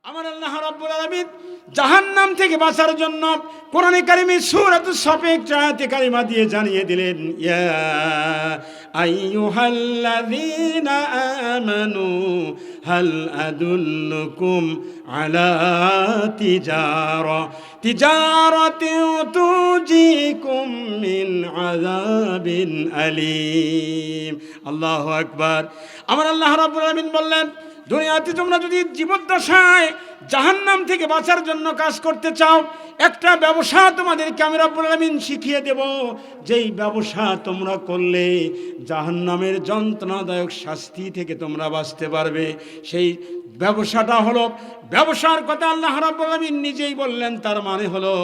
আমার আল্লাহ রাব্বুল আলামিন জাহান্নাম থেকে বাঁচার জন্য কোরআনে কারিমে সূরাতুস সাফের আয়াতে কারিমা দিয়ে জানিয়ে দিলেন, ইয়া আইয়ুহাল্লাযীনা আমানু হাল আদুল্লুকুম আলা তিজারাতিন তুজিকুম মিন আযাবিন আলীম। আল্লাহু আকবার। আমার আল্লাহ রাব্বুল আলামিন বললেন, দুনিয়াতে তোমরা যদি জীবদ্দশায় জাহান্নাম থেকে বাঁচার জন্য কাজ করতে চাও, একটা ব্যবসা তোমাদেরকে আমি রব্বুল আলামিন শিখিয়ে দেব। যেই ব্যবসা তোমরা করলে জাহান্নামের যন্ত্রণাদায়ক শাস্তি থেকে তোমরা বাঁচতে পারবে। সেই ব্যবসাটা হলো, ব্যবসার কথা আল্লাহ রাব্বুল আলামিন নিজেই বললেন। তার মানে হলো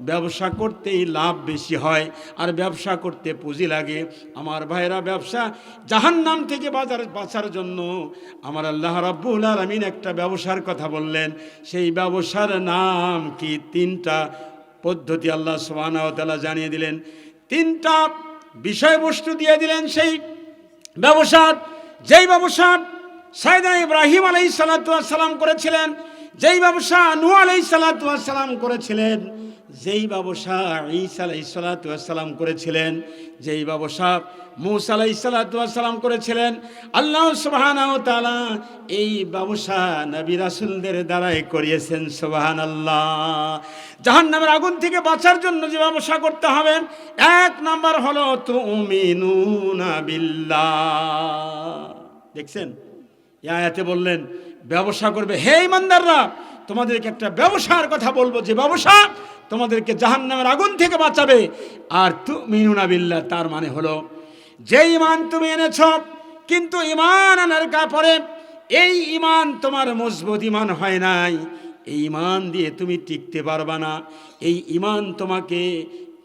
ব্যবসা করতেই লাভ বেশি হয়, আর ব্যবসা করতে পুঁজি লাগে। আমার ভাইরা, ব্যবসা জাহান্নাম থেকে বাঁচার জন্য আমার আল্লাহ রাব্বুল আলামিন একটা ব্যবসার কথা বললেন। সেই ব্যবসার নাম কি? তিনটা পদ্ধতি আল্লাহ সুবহানাহু ওয়া তাআলা জানিয়ে দিলেন, তিনটা বিষয়বস্তু দিয়ে দিলেন। সেই ব্যবসার, যেই ব্যবসা সাইয়েদনা ইব্রাহিম আলাইহিস সালাতু ওয়াস সালাম করেছিলেন, যেই ব্যবসা নূহ আলাইহিস সালাতু ওয়াস সালাম করেছিলেন, যেই ব্যবসা ঈসা আলাইহিস সালাতু ওয়াস সালাম করেছিলেন, যেই ব্যবসা মূসা আলাইহিস সালাতু ওয়াস সালাম করেছিলেন, আল্লাহ সুবহানাহু ওয়া তাআলা এই ব্যবসা নবী রাসূলদের দ্বারাই করিয়েছেন। সুবহানাল্লাহ। জাহান্নামের আগুন থেকে বাঁচার জন্য যে ব্যবসা করতে হবে, এক নাম্বার হলো তুমিনুনা বিল্লাহ। দেখছেন, এই আয়াতে বললেন ব্যবসা করবে। হে ঈমানদাররা, তোমাদেরকে একটা ব্যবসার কথা বলবো, যে ব্যবসা তোমাদেরকে জাহান্নামের আগুন থেকে বাঁচাবে। আর তুমিনুনা বিল্লাহ, তার মানে হলো যে ঈমান তুমি এনেছ, কিন্তু ঈমান আনার পরে এই ঈমান তোমার মজবুত ঈমান হয় নাই, এই ঈমান দিয়ে তুমি টিকতে পারবা না। এই ঈমান তোমাকে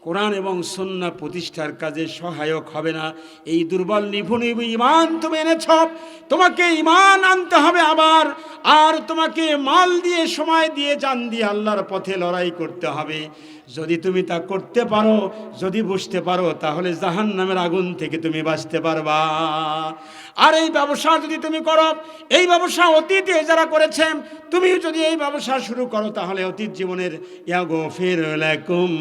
কোরআন এবং সুন্নাহ প্রতিষ্ঠার কাজে সহায়ক হবে না। এই দুর্বল নিভু ঈমান তুমি এনেছ, তোমাকে ঈমান আনতে হবে আবার, আর তোমাকে মাল দিয়ে, সময় দিয়ে, জান দিয়ে আল্লাহর পথে লড়াই করতে হবে। যদি তুমি তা করতে পারো, যদি বুঝতে পারো, তাহলে জাহান্নামের আগুন থেকে তুমি বাঁচতে পারবা। আর এই ব্যবসা যদি তুমি করো, এই ব্যবসা অতীতে যারা করেছেন, তুমিও যদি এই ব্যবসা শুরু করো, তাহলে অতীত জীবনের ইয়াগফির লাকুম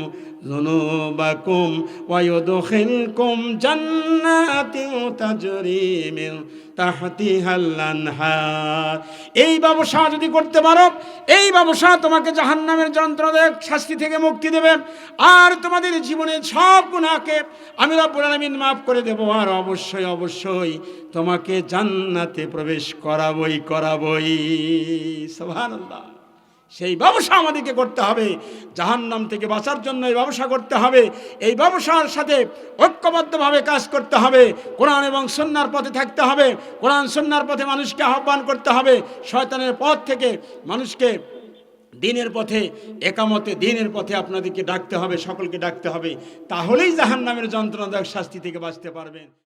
যুনুবাকুম ওয়া ইউদখিলকুম জান্নাতিন তাজরি মিন তাহতিহাল আনহার। এই ব্যবসা যদি করতে পারো, এই ব্যবসা তোমাকে জাহান্নামের যন্ত্রণাদায়ক শাস্তি থেকে মুক্তি দেবে, আর তোমাদের জীবনের সব গুনাহকে আমি রব্বুল আলামিন মাফ করে দেব। আর অবশ্যই অবশ্যই তোমাকে জান্নাতে প্রবেশ করাবই। সুবহানাল্লাহ। সেই ব্যবসা আমাদেরকে করতে হবে। জাহান্নাম থেকে বাঁচার জন্য এই ব্যবসা করতে হবে। এই ব্যবসার সাথে ঐক্যবদ্ধভাবে কাজ করতে হবে। কোরআন এবং সুন্নাহর পথে থাকতে হবে। কোরআন সুন্নাহর পথে মানুষকে আহ্বান করতে হবে। শয়তানের পথ থেকে মানুষকে দ্বীনের পথে, একামতে দ্বীনের পথে আপনাদেরকে ডাকতে হবে, সকলকে ডাকতে হবে। তাহলেই জাহান্নামের যন্ত্রণাদায়ক শাস্তি থেকে বাঁচতে পারবেন।